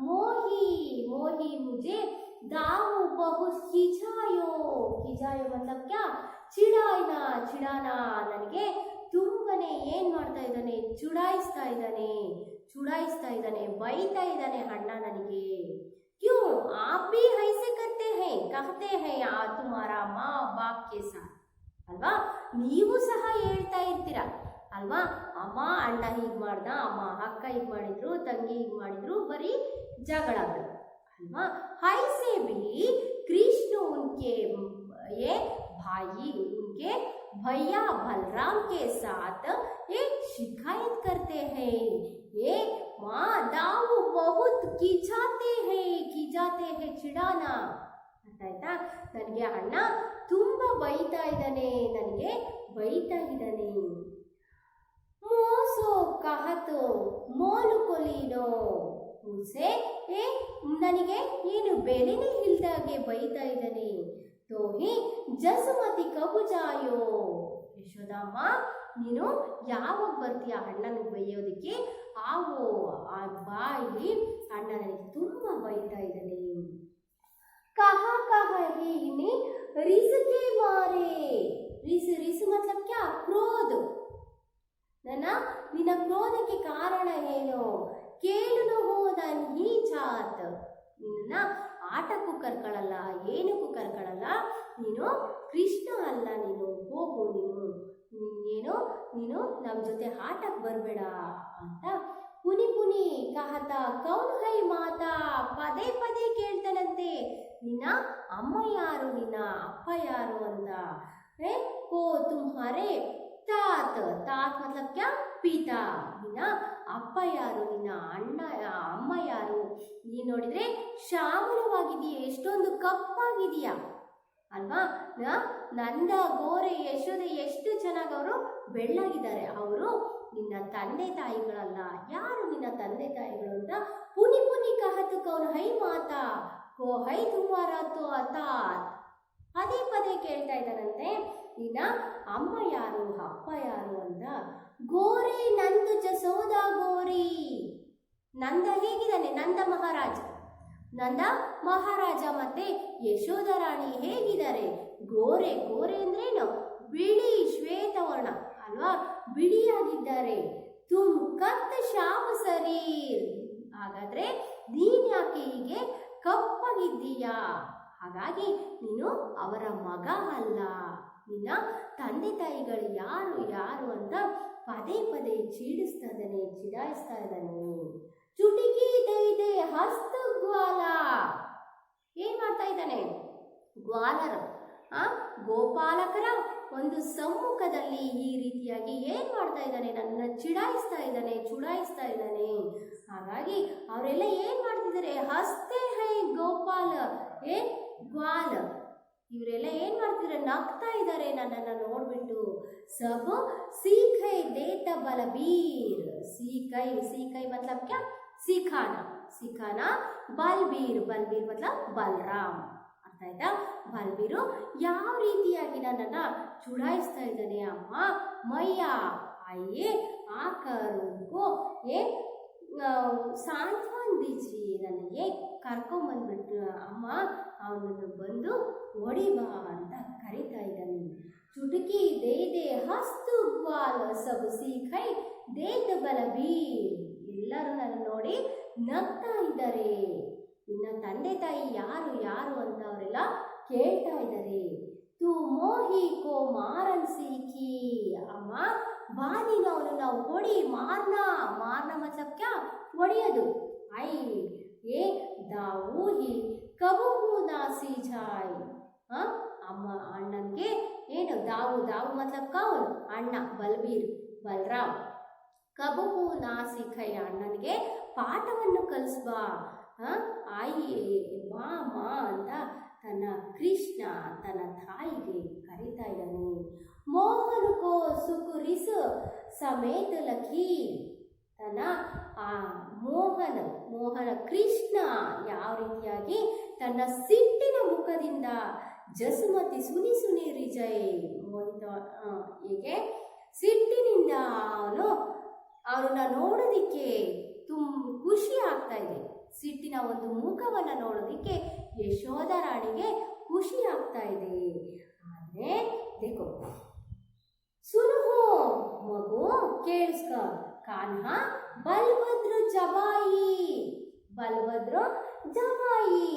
मोही मोही मुझे दाऊ बहुत खिजायो, खिजायो मतलब क्या, ಚಿಡಾಯ್ನ ಚಿಡಾನ, ನನಗೆ ತುಂಬನೇ ಏನು ಮಾಡ್ತಾ ಇದ್ದಾನೆ, ಚುಡಾಯಿಸ್ತಾ ಇದ್ದಾನೆ, ಬೈತಾ ಇದ್ದಾನೆ ಅಣ್ಣ ನನಗೆ. क्यों आप भी ऐसे करते हैं, कहते हैं तुम्हारा माँ बाप के साथ, ಅಲ್ವಾ, ನೀವು ಸಹ ಹೇಳ್ತಾ ಇರ್ತೀರಾ ಅಲ್ವಾ, ಅಮ್ಮ ಅಣ್ಣ ಹೀಗೆ ಮಾಡ್ದ, ಅಮ್ಮ ಅಕ್ಕ ಹೀಗೆ ಮಾಡಿದ್ರು, ತಂಗಿ ಹೀಗೆ ಮಾಡಿದ್ರು, ಬರೀ ಜಗಳಗಳು ಅಲ್ವಾ. ऐसे भी कृष्ण उनके ये भाई उनके भैया बलराम के साथ ये शिकायत करते हैं, ये माँ दाऊ बहुत खिजाते हैं चिड़ाना, ಆಯ್ತಾ, ನನಗೆ ಅಣ್ಣ ತುಂಬ ಬೈತಾ ಇದ್ದಾನೆ, ನನಗೆ ಬೈತಾ ಇದ್ದಾನೆ. ಮೋಸೋ ಕಹತೋ ಮೋಲು ಕೊಲೀನೋ ಮುನ್ಸೆ, ನನಗೆ ಏನು ಬೆಲೆನೇ ಇಲ್ದಾಗೆ ಬೈತಾ ಇದ್ದಾನೆ. ತೋಹಿ ಜಸುಮತಿ ಕಬು ಜಾಯೋ, ಯಶೋದಮ್ಮ ನೀನು ಯಾವಾಗ ಬರ್ತೀಯ ಅಣ್ಣನಿಗೆ ಬೈಯೋದಕ್ಕೆ, ಆವೋ ಆ ಬಾಯಿ, ಅಣ್ಣ ನನಗೆ ತುಂಬ ಬೈತಾ ಇದ್ದಾನೆ. कहा कहा है इन्हें रिस के मारे, रिस रिस मतलब क्या, क्रोध, ನಿನ್ನ ಕ್ರೋಧಕ್ಕೆ ಕಾರಣ ಏನು, ಕೇಳಲು ಹೋದ ನೀಚಾತ್, ನಿನ್ನ ಆಟಕ್ಕೂ ಕರ್ಕೊಳ್ಳಲ್ಲ, ಏನಕ್ಕೂ ಕರ್ಕೊಳ್ಳಲ್ಲ, ನೀನು ಕೃಷ್ಣ ಅಲ್ಲ, ನೀನು ಹೋಗು, ನೀನು ನಮ್ಮ ಜೊತೆ ಆಟಕ್ಕೆ ಬರಬೇಡ ಅಂತ ಪುನಿ ಪುನಿ ಕಹತ ಕೌನ್ ಹೈ ಮಾತಾ, ಪದೇ ಪದೇ ಕೇಳ್ತಾನಂತೆ, ನಿನ್ನ ಅಮ್ಮ ಯಾರು, ನಿನ್ನ ಅಪ್ಪ ಯಾರು ಅಂತ. ಕೋ ತುಮ್ಹಾರೆ तात, तात मतलब क्या, ಪಿತಾ, ನಿನ್ನ ಅಪ್ಪ ಯಾರು, ನಿನ್ನ ಅಮ್ಮ ಯಾರು, ನೀನು ನೋಡಿದ್ರೆ ಶ್ಯಾಮಲವಾಗಿದೆಯಾ, ಎಷ್ಟೊಂದು ಕಪ್ಪಾಗಿದೆಯಾ ಅಲ್ವಾ, ನಂದ ಗೋರೆ ಯಶೋದೆ ಎಷ್ಟು ಚೆನ್ನಾಗಿ ಅವರು ಬೆಳ್ಳಗಿದ್ದಾರೆ, ಅವರು ನಿನ್ನ ತಂದೆ ತಾಯಿಗಳಲ್ಲ. ಯಾರು ನಿನ್ನ ತಂದೆ ತಾಯಿಗಳು ಅಂತ ಪುನಿ ಪುನಿ ಕಹತು ಕೌನ್ ಹೈ ಮಾತಾ ಕೋ ಹೈ ತುಮಾರ ತೋ ಅತಾತ್, ಪದೇ ಪದೇ ಕೇಳ್ತಾ ಇದ್ದಾನಂತೆ, ನಿನ್ನ ಅಮ್ಮ ಯಾರು ಅಪ್ಪ ಯಾರು ಅಂತ. ಗೋರಿ ನಂದ ಜಸೋದ ಗೋರಿ, ನಂದ ಹೇಗಿದ್ದಾನೆ, ನಂದ ಮಹಾರಾಜ ಮತ್ತೆ ಯಶೋಧ ರಾಣಿ ಹೇಗಿದ್ದಾರೆ. ಗೋರೆ ಗೋರೆ ಅಂದ್ರೇನು, ಬಿಳಿ ಶ್ವೇತವರ್ಣ ಅಲ್ವಾ, ಬಿಳಿಯಾಗಿದ್ದಾರೆ. ತುಮ್ ಕತ್ ಶ್ಯಾಮ ಶರೀರ್, ಹಾಗಾದ್ರೆ ನೀನ್ ಯಾಕೆ ಹೀಗೆ ಕಪ್ಪಾಗಿದ್ದೀಯಾ, ಹಾಗಾಗಿ ನೀನು ಅವರ ಮಗ ಅಲ್ಲ, ನಿನ್ನ ತಂದೆ ತಾಯಿಗಳು ಯಾರು ಅಂತ ಪದೇ ಪದೇ ಚಿಡಾಯಿಸ್ತಾ ಇದ್ದಾನೆ. ಚುಟಿಕಿ ದೈದೆ ಹಸ್ತ ಗ್ವಾಲ, ಏನ್ ಮಾಡ್ತಾ ಇದ್ದಾನೆ, ಗ್ವಾಲರು ಗೋಪಾಲಕರ ಒಂದು ಸಮ್ಮುಖದಲ್ಲಿ ಈ ರೀತಿಯಾಗಿ ಏನ್ ಮಾಡ್ತಾ ಇದ್ದಾನೆ, ನನ್ನ ಚುಡಾಯಿಸ್ತಾ ಇದ್ದಾನೆ. ಹಾಗಾಗಿ ಅವರೆಲ್ಲ ಏನ್ ಮಾಡ್ತಿದ್ದಾರೆ, ಹಸ್ತೆ ಹೈ ಗೋಪಾಲ ಏ ಗ್ವಾಲ. ಇವರೆಲ್ಲ ಏನ್ ಮಾಡ್ತಿದ್ದಾರೆ, ನಗ್ತಾ ಇದ್ದಾರೆ ನನ್ನನ್ನು ನೋಡ್ಬಿಟ್ಟು. ಸಬ್ ಸೀಖೈ ದೇತ ಬಲಬೀರ್. ಸೀಖೈ ಸೀಖೈ ಮತ್ಲಬ್ ಕ್ಯಾ, ಸಿಖಾನಾ. ಸಿಖಾನಾ ಬಲ್ಬೀರ್. ಬಲ್ಬೀರ್ ಮತ್ಲಬ್ ಬಲರಾಮ್. ಅರ್ಥ ಆಯ್ತಾ? ಬಲ್ಬೀರು ಯಾವ ರೀತಿಯಾಗಿ ನನ್ನನ್ನ ಚುಡಾಯಿಸ್ತಾ ಇದ್ದಾನೆ. ಅಮ್ಮ ಮಯ್ಯ ಆಯೇ ಆಕರ್ ಉನ್ಕೋ ಏ ಸಾಂತ್ವನ ದೀಜಿಯೇ. ನನಗೆ ಕರ್ಕೊಂಬಂದ್ಬಿಟ್ಟು ಅಮ್ಮ ಅವನನ್ನು ಬಂದು ಹೊಡಿಬಾ ಅಂತ ಕರೀತಾ ಇದ್ದಾನೆ. ಚುಟುಕಿ ದೇ ದೇ ಹಸ್ತು ಗ್ವಾಲ ಸಬ್ ಸೀಖೈ ದೇತ ಬಲಬೀರ್. ಎಲ್ಲರೂ ನನ್ನ ನೋಡಿ ನಗ್ತಾ ಇದ್ದಾರೆ. ನಿನ್ನ ತಂದೆ ತಾಯಿ ಯಾರು ಯಾರು ಅಂತ ಅವರೆಲ್ಲ ಕೇಳ್ತಾ ಇದ್ದಾರೆ. ತು ಮೋಹಿ ಕೋ ಮಾರನ್ ಸೀಖಿ. ಅಮ್ಮ ಬಾ ನೀನು ಅವನನ್ನ ಹೊಡಿ. ಮಾರ್ನ ಮಾರ್ನ ಮತ್ಲಬ್ ಕ್ಯಾ, ಹೊಡೆಯೋದು. ಐ ಏ ದಾವು ಹಿ ಕಬೂ ನಾಸಿ ಜಾಯ್. ಅಮ್ಮ ಅಣ್ಣನಿಗೆ ಏನು ದಾವು, ದಾವು ಮತ್ಲಬ್ ಕೌನ್, ಅಣ್ಣ ಬಲ್ಬೀರ್ ಬಲರಾಮ್. ಕಬೂ ನಾಸಿಖೈ, ಅಣ್ಣನಿಗೆ ಪಾಠವನ್ನು ಕಲಿಸ್ಬಾ. ಆಯಿಯೇ ಬಾ ಮಾ ಅಂತ ತನ್ನ ಕೃಷ್ಣ ತನ್ನ ತಾಯಿಗೆ ಕರೀತಾ ಇದ್ದಾನೆ. ಮೋಹನ್ ಕೋ ಸುಕುರಿಸ್ ಸಮೇತ ಲಖಿ. ತನ್ನ ಆ ಮೋಹನ ಕೃಷ್ಣ ಯಾವ ರೀತಿಯಾಗಿ ತನ್ನ ಸಿಟ್ಟಿನ ಮುಖದಿಂದ ಜಸುಮತಿ ಸುನಿ ಸುನಿ ರಿಜಯ್ ಮೋಹಿತ, ಹೀಗೆ ಸಿಟ್ಟಿನಿಂದ ಅವನನ್ನ ನೋಡೋದಿಕ್ಕೆ ಖುಷಿ ಆಗ್ತಾ ಇದೆ. ಸಿಟ್ಟಿನ ಒಂದು ಮುಖವನ್ನು ನೋಡೋದಿಕ್ಕೆ ಯಶೋಧ ರಾಣಿಗೆ ಖುಷಿ ಆಗ್ತಾ ಇದೆ. ಆದರೆ ದೇಖೋ ಸುನೋ ಮಗು, ಕೇಳಿಸ್ಕ. ಕಾನ್ಹಾ ಬಲಭದ್ರ ಜಬಾಯಿ. ಬಲಭದ್ರ ಜಬಾಯಿ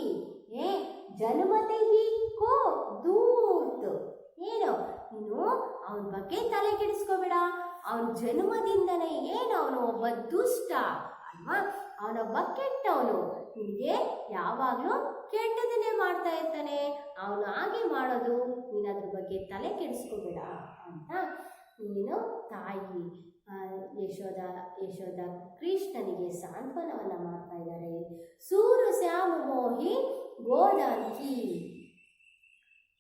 ಏ ಜನ್ಮತೆ ಹಿ ಕೋ ದೂರ್ತ್. ಏನು ನೀನು ಅವನ ಬಗ್ಗೆ ತಲೆ ಕೆಡಿಸ್ಕೋಬೇಡ. ಅವನ ಜನ್ಮದಿಂದನೇ ಏನು ಅವನು ಒಬ್ಬ ದುಷ್ಟ ಅಲ್ವಾ, ಅವನೊಬ್ಬ ಕೆಟ್ಟವನು. ನಿನಗೆ ಯಾವಾಗಲೂ ಕೆಟ್ಟದನ್ನೇ ಮಾಡ್ತಾ ಇರ್ತಾನೆ, ಅವನು ಹಾಗೆ ಮಾಡೋದು. ನೀನು ಅದ್ರ ಬಗ್ಗೆ ತಲೆ ಕೆಡಿಸ್ಕೋಬೇಡ ಅಂತ ನೀನು ತಾಯಿ ಯಶೋಧ ಕೃಷ್ಣನಿಗೆ ಸಾಂತ್ವನವನ್ನು ಮಾಡ್ತಾ ಇದ್ದಾರೆ. ಸೂರು ಶ್ಯಾಮ ಮೋಹಿ ಗೋದಾನ್ಕಿ.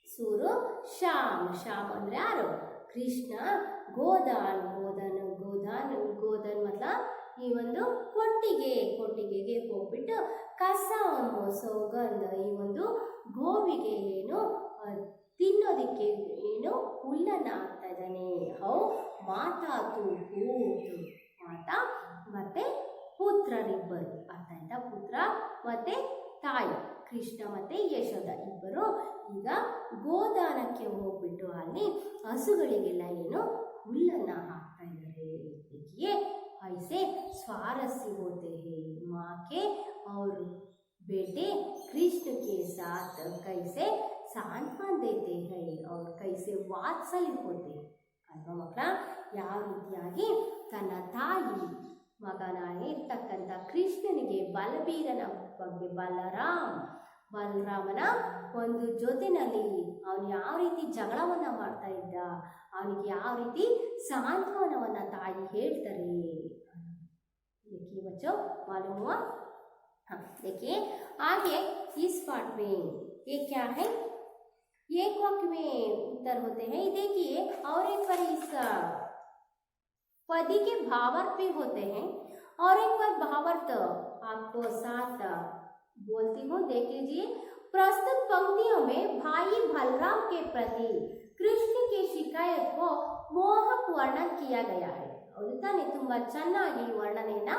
ಸೂರು ಶ್ಯಾಮ್, ಶ್ಯಾಮ್ ಅಂದ್ರೆ ಯಾರು? ಕೃಷ್ಣ. ಗೋದಾನ್ ಮತ್ಲ ಈ ಒಂದು ಕೊಟ್ಟಿಗೆಗೆ ಹೋಗ್ಬಿಟ್ಟು ಕಸ ಸೌಗಂಧ, ಈ ಒಂದು ಗೋವಿಗೆ ಏನು ತಿನ್ನೋದಿಕ್ಕೆ ಏನು ಹುಲ್ಲನ್ನ ಹಾಕ್ತಾ ಇದ್ದಾನೆ. ಹೌ ಮಾತಾ ತೂತು, ಮಾತಾ ಮತ್ತೆ ಪುತ್ರರಿಬ್ಬರು. ಅರ್ಥ ಆಯ್ತಾ? ಪುತ್ರ ಮತ್ತೆ ತಾಯಿ ಕೃಷ್ಣ ಮತ್ತೆ ಯಶೋಧ ಇಬ್ಬರು ಈಗ ಗೋದಾನಕ್ಕೆ ಹೋಗ್ಬಿಟ್ಟು ಅಲ್ಲಿ ಹಸುಗಳಿಗೆಲ್ಲ ಏನು ಹುಲ್ಲನ್ನ ಹಾಕ್ತಾ ಇದ್ದಾರೆ. देखिए ऐसे स्वारस्य होते हैं माँ के और बेटे कृष्ण के साथ कैसे सांत्वन देते हैं और कैसे वात्सल्य होते हैं ಅಲ್ವಾ ಮಕ್ಕಳ? ಯಾವ ರೀತಿಯಾಗಿ ತನ್ನ ತಾಯಿ ಮಗನಾಗಿರ್ತಕ್ಕಂಥ ಕೃಷ್ಣನಿಗೆ ಬಲಬೀರನ ಬಗ್ಗೆ ಬಲರಾಮನ ಒಂದು ಜೊತೆನಲ್ಲಿ ಅವನು ಯಾವ ರೀತಿ ಜಗಳವನ್ನ ಮಾಡ್ತಾ ಇದ್ದ, ಅವನಿಗೆ ಯಾವ ರೀತಿ ಸಾಂತ್ವನವನ್ನ ತಾಯಿ ಹೇಳ್ತಾರೆ. देखिए बच्चों, मालूम हुआ? हाँ, देखिए आगे इस पार्ट में ये क्या है, एक वाक्य में उत्तर होते हैं. देखिए और एक बार इस पदी के भावार्थ भी होते हैं और एक बार भावार्थ आपको साथ बोलती हूँ. देख लीजिए, प्रस्तुत पंक्तियों में भाई बलराम के प्रति कृष्ण की शिकायत को मोहक वर्णन किया गया है. ಹೌದು ತಾನೆ? ತುಂಬಾ ಚೆನ್ನಾಗಿ ವರ್ಣನೆಯನ್ನ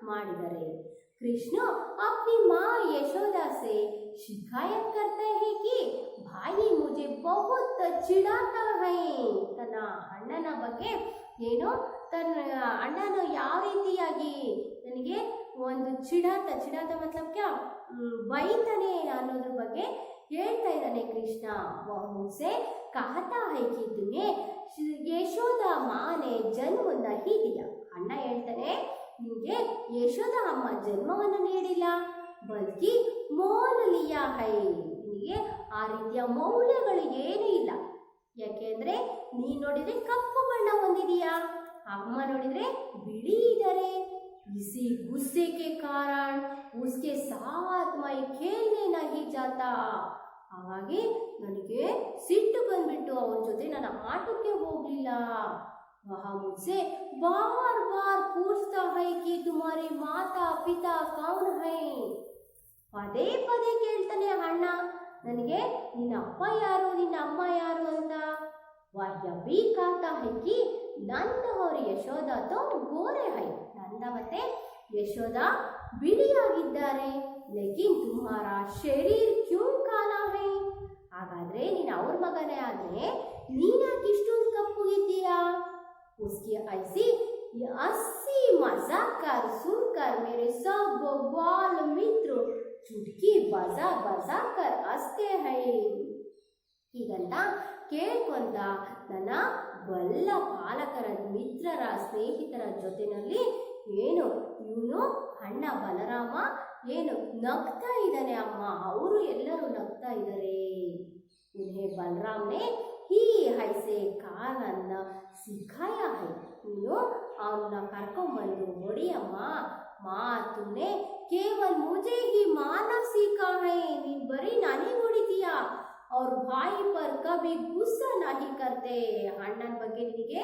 ಮಾಡಿದ್ದಾರೆ. कृष्ण अपनी माँ यशोदा से शिकायत करते हैं कि भाई मुझे बहुत चिढ़ाता है. ತನ್ನ ಅಣ್ಣನ ಬಗ್ಗೆ ಏನು, ತನ್ನ ಅಣ್ಣನ ಯಾವ ರೀತಿಯಾಗಿ ನನಗೆ ಒಂದು ಚಿಡಾತ ಮತ್ಲಬ್ ಕ್ಯಾ ಬೈತಾನೆ ಅನ್ನೋದ್ರ ಬಗ್ಗೆ ಹೇಳ್ತಾ ಇದ್ದಾನೆ ಕೃಷ್ಣ. मुझसे कहता है कि तुम्हें ಯಶೋದಾ ಮಾನೆ ಜನ್ಮ ನಹಿ ದಿಯಾ. ಅಣ್ಣ ಹೇಳ್ತಾನೆ, ನಿಮಗೆ ಯಶೋದ ಅಮ್ಮ ಜನ್ಮವನ್ನು ನೀಡಿಲ್ಲ, ಬಲ್ಕಿ ಮೋಲ್ ಲಿಯಾ ಹೈ. ನಿನಗೆ ಆ ರೀತಿಯ ಮೌಲ್ಯಗಳು ಏನೂ ಇಲ್ಲ. ಯಾಕೆಂದ್ರೆ ನೀ ನೋಡಿದ್ರೆ ಕಪ್ಪು ಬಣ್ಣ ಹೊಂದಿದೀಯಾ, ಅಮ್ಮ ನೋಡಿದ್ರೆ ಬಿಳಿ ಇದ್ದಾರೆ. इसी गुस्से के कारण उसके साथ मैं खेलने नहीं जाता. ಹಾಗಾಗಿ ನನಗೆ ಸಿಟ್ಟು ಬಂದ್ಬಿಟ್ಟು ಅವನ ಜೊತೆ ನಾನು ಆಟಕ್ಕೆ ಹೋಗಲಿಲ್ಲ. वह मुझसे बार बार पूछता है कि तुम्हारे माता पिता कौन है. ಪದೇ ಪದೇ ಕೇಳ್ತಾನೆ ಅಣ್ಣ ನನಗೆ ನಿನ್ನ ಅಪ್ಪ ಯಾರು ನಿನ್ನ ಅಮ್ಮ ಯಾರು ಅಂತ. वह यह भी कहता है कि नंद और यशोदा तो गोरे है. ನಂದ ಮತ್ತೆ ಯಶೋದಾ ಬಿಳಿಯಾಗಿದ್ದಾರೆ. ಲೇಕಿನ್ ತುಮ್ಹಾರಾ ಶರೀರ್ ಕ್ಯೂ ಕಾಲಾ ಹೈ. ಹಾಗಾದ್ರೆ ನೀನು ಅವ್ರ ಮಗನೇ ಆದ್ರೆ ನೀನ್ಯಾಕೆ ಇಷ್ಟೊಂದು ಕಪ್ಪುಗಿದ್ದೀಯಾ. उसकी ऐसी 80 मजाक कर सुनकर मेरे सब बाल मित्र चुटकी बजा बजा कर हंसते हैं. ಹೀಗಂತ ಕೇಳ್ಕೊಂತ ನನ್ನ ಬಲ್ಲ ಪಾಲಕರ ಮಿತ್ರರ ಸ್ನೇಹಿತರ ಜೊತೆನಲ್ಲಿ ಏನು ಇವನು ಅಣ್ಣ ಬಲರಾಮ ಏನು ನಗ್ತಾ ಇದ್ದಾನೆ ಅಮ್ಮ. ಅವರು ಎಲ್ಲರೂ ನಗ್ತಾ ಇದ್ದಾರೆ. उन्हें बलराम ने ही ऐसे कानನ್ನ ಸಿಖಾಯ है. ನೀನು ಅವನ್ನ ಕರ್ಕೊಂಡ್ಬಂದು ಹೊಡಿಯಮ್ಮ. ಮಾ ತುಮ್ನೆ ಕೇವಲ ಮುझे ही मारना सीखा है. ನೀನು ಬರೀ ನನಗೆ ಹೊಡಿತೀಯ. और भाई पर कभी गुस्सा नहीं करते. ಅಣ್ಣನ ಬಗ್ಗೆ ನಿನಗೆ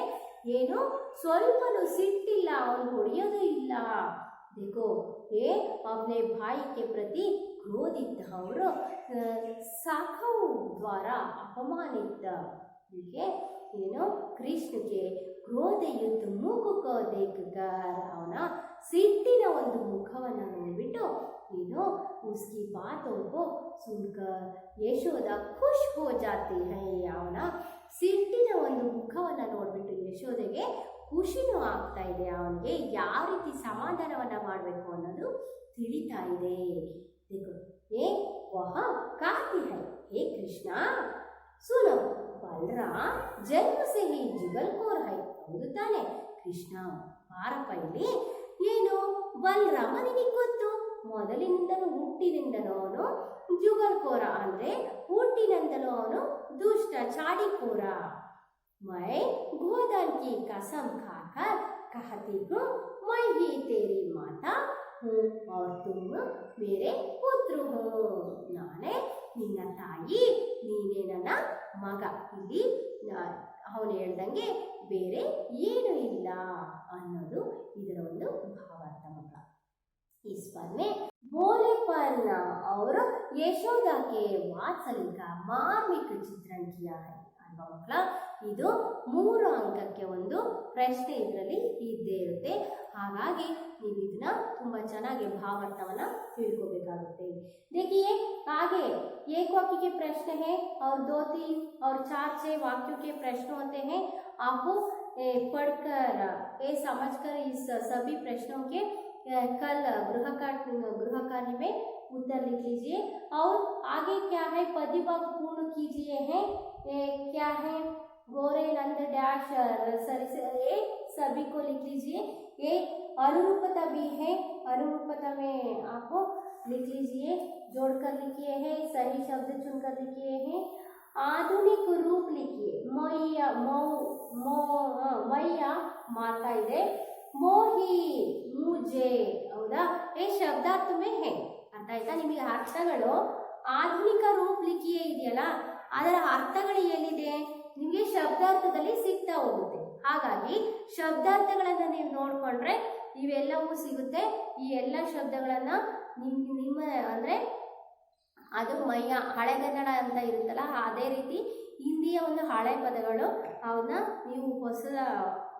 ಏನು ಸ್ವಲ್ಪನೂ ಸಿಟ್ಟಿಲ್ಲ. ಅವನು ಹೊಡೆಯೋದು ಇಲ್ಲ. देखो ये अपने भाई के प्रति क्रोधित और साखव द्वारा अपमानित. ಹೀಗೆ ಏನು ಕೃಷ್ಣಗೆ ಕ್ರೋಧಯುಕ್ತ ಮುಖ ದೇಖಕರ್ ಅವನ ಸಿಟ್ಟಿನ ಒಂದು ಮುಖವನ್ನು ನೋಡಿಬಿಟ್ಟು ಏನು उसकी बातों को सुनकर यशोदा खुश हो जाती है. ಅವನ ಸಿಟ್ಟಿನ ಒಂದು ಮುಖವನ್ನು ನೋಡಿಬಿಟ್ಟು ಯಶೋದೆಗೆ ಖುಷಿನೂ ಆಗ್ತಾ ಇದೆ. ಅವನಿಗೆ ಯಾವ ರೀತಿ ಸಮಾಧಾನವನ್ನ ಮಾಡಬೇಕು ಅನ್ನೋದು ತಿಳಿತಾ ಇದೆ. देखो ये वह कहती है हे कृष्णा सुनो बलराम जन्म से ही जुगलखोर है. ಹೌದು ತಾನೆ ಕೃಷ್ಣ ಬಾರಪ್ಪ ಇಲ್ಲಿ. ಏನು ಬಲರಾಮ ನಿನಗೆ ಗೊತ್ತು ಮೊದಲಿನಿಂದಲೂ ಹುಟ್ಟಿನಿಂದಲೂ ಅವನು ಜುಗಲ್ಕೋರ ಅಂದ್ರೆ ಹುಟ್ಟಿನಿಂದಲೂ ಅವನು ದುಷ್ಟ ಚಾಡಿಕೋರ. मैं गोदान की कसम खाकर कहती हूँ मैं ही तेरी माता हूँ और तुम मेरे पुत्र हो. ನಾನೇ ನಿನ್ನ ತಾಯಿ ನೀನೇ ನನ್ನ ಮಗ. ಇಲ್ಲಿ ಅವನು ಹೇಳ್ದಂಗೆ ಬೇರೆ ಏನು ಇಲ್ಲ ಅನ್ನೋದು ಇದರ ಒಂದು ಭಾವಾರ್ಥ ಮಕ್ಕಳ. इस पर में भोलेपन और यशोदा के वात्सल्य का मार्मिक चित्रण किया है ಅಲ್ವಾ ಮಕ್ಕಳ. ಇದು 3 ಅಂಕಕ್ಕೆ ಒಂದು ಪ್ರಶ್ನೆ ಇದರಲ್ಲಿ ಇದ್ದೇ ಇರುತ್ತೆ. ಹಾಗಾಗಿ ನೀವು ಇದನ್ನ ತುಂಬಾ ಚೆನ್ನಾಗಿ ಭಾವಾರ್ಥವನ್ನ ತಿಳ್ಕೋಬೇಕಾಗುತ್ತೆ. देखिए आगे एक वाक्य के प्रश्न है और 2, 3 और 4, 6 वाक्यों के प्रश्न होते हैं. आपको पढ़कर ये समझकर इस सभी प्रश्नों के कल गृह कार्य में उत्तर लिख लीजिए. और आगे क्या है पद्यभाग पूर्ण कीजिए है. क्या है गोरे नंद डैश ये सभी को लिख लीजिए. ये अनुरूपता भी है. अनुरूपता में आपको लिख लीजिए. जोड़कर लिखिए हैं. सही शब्द चुनकर लिखिए हैं. आधुनिक रूप लिखिए. मैया मैया माता ಇದೆ. मोही मुझे ಹೌದಾ ये शब्दार्थ में है. ಅರ್ಥ ಆಯ್ತಾ ನಿಮಗೆ ಅರ್ಥಗಳು. ಆಧುನಿಕ ರೂಪ ಲಿಖಿಯೇ ಇದೆಯಲ್ಲ ಅದರ ಅರ್ಥಗಳು ಎಲ್ಲಿದೆ ನಿಮಗೆ ಶಬ್ದಾರ್ಥದಲ್ಲಿ ಸಿಗ್ತಾ ಹೋಗುತ್ತೆ. ಹಾಗಾಗಿ ಶಬ್ದಾರ್ಥಗಳನ್ನು ನೀವು ನೋಡಿಕೊಂಡ್ರೆ ಇವೆಲ್ಲವೂ ಸಿಗುತ್ತೆ. ಈ ಎಲ್ಲ ಶಬ್ದಗಳನ್ನು ನಿಮ್ಮ ಅಂದರೆ ಅದು ಮೈಯ ಹಳೆಗನ್ನಡ ಅಂತ ಇರುತ್ತಲ್ಲ ಅದೇ ರೀತಿ ಹಿಂದಿಯ ಒಂದು ಹಳೆ ಪದಗಳು ಅವನ್ನ ನೀವು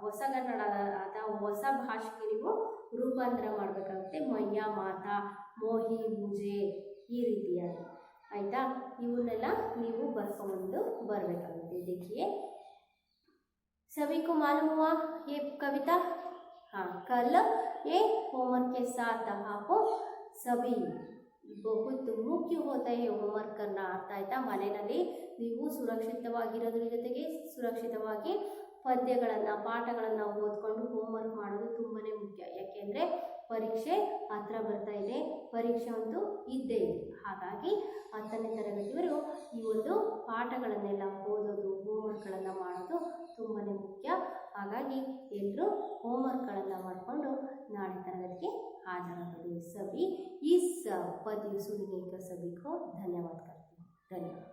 ಹೊಸ ಕನ್ನಡ ಅಥವಾ ಹೊಸ ಭಾಷೆಗೆ ನೀವು ರೂಪಾಂತರ ಮಾಡಬೇಕಾಗುತ್ತೆ. ಮಯ್ಯ ಮಾತಾ ಮೋಹಿ ಮುಜೆ ಈ ರೀತಿಯಾಗಿ ಆಯಿತಾ. ಇವನ್ನೆಲ್ಲ ನೀವು ಬರ್ಕೊಂಡು ಬರಬೇಕಾಗುತ್ತೆ. देखिए सभी को मालूम हुआ ये कविता. हाँ कल ये होमवर्क के साथ आपको सभी बहुत मुख्य होता है होमवर्क करना. ಅರ್ಥ ಆಯ್ತಾ. ಮನೆಯಲ್ಲಿ ನೀವು ಸುರಕ್ಷಿತವಾಗಿರೋದ್ರ ಜೊತೆಗೆ ಸುರಕ್ಷಿತವಾಗಿ ಪದ್ಯಗಳನ್ನು ಪಾಠಗಳನ್ನು ಓದ್ಕೊಂಡು ಹೋಮ್ವರ್ಕ್ ಮಾಡೋದು ತುಂಬಾ ಮುಖ್ಯ. ಯಾಕೆಂದರೆ ಪರೀಕ್ಷೆ ಹತ್ರ ಬರ್ತಾ ಇದೆ. ಪರೀಕ್ಷೆ ಒಂದು ಇದ್ದೇ ಇದೆ. ಹಾಗಾಗಿ 10ನೇ ತರಗತಿಯವರು ಈ ಒಂದು ಪಾಠಗಳನ್ನೆಲ್ಲ ಓದೋದು ಹೋಮ್ವರ್ಕ್ಗಳನ್ನು ಮಾಡೋದು ತುಂಬಾ ಮುಖ್ಯ. ಹಾಗಾಗಿ ಹಾಗಾಗಿ ಎಲ್ಲರೂ ಹೋಮ್ವರ್ಕ್ಗಳನ್ನು ಮಾಡಿಕೊಂಡು ನಾಳೆ ತರಗತಿಗೆ हाजरागेंगे। सभी इस पद सुनने का सभी को धन्यवाद करती हूँ। धन्यवाद।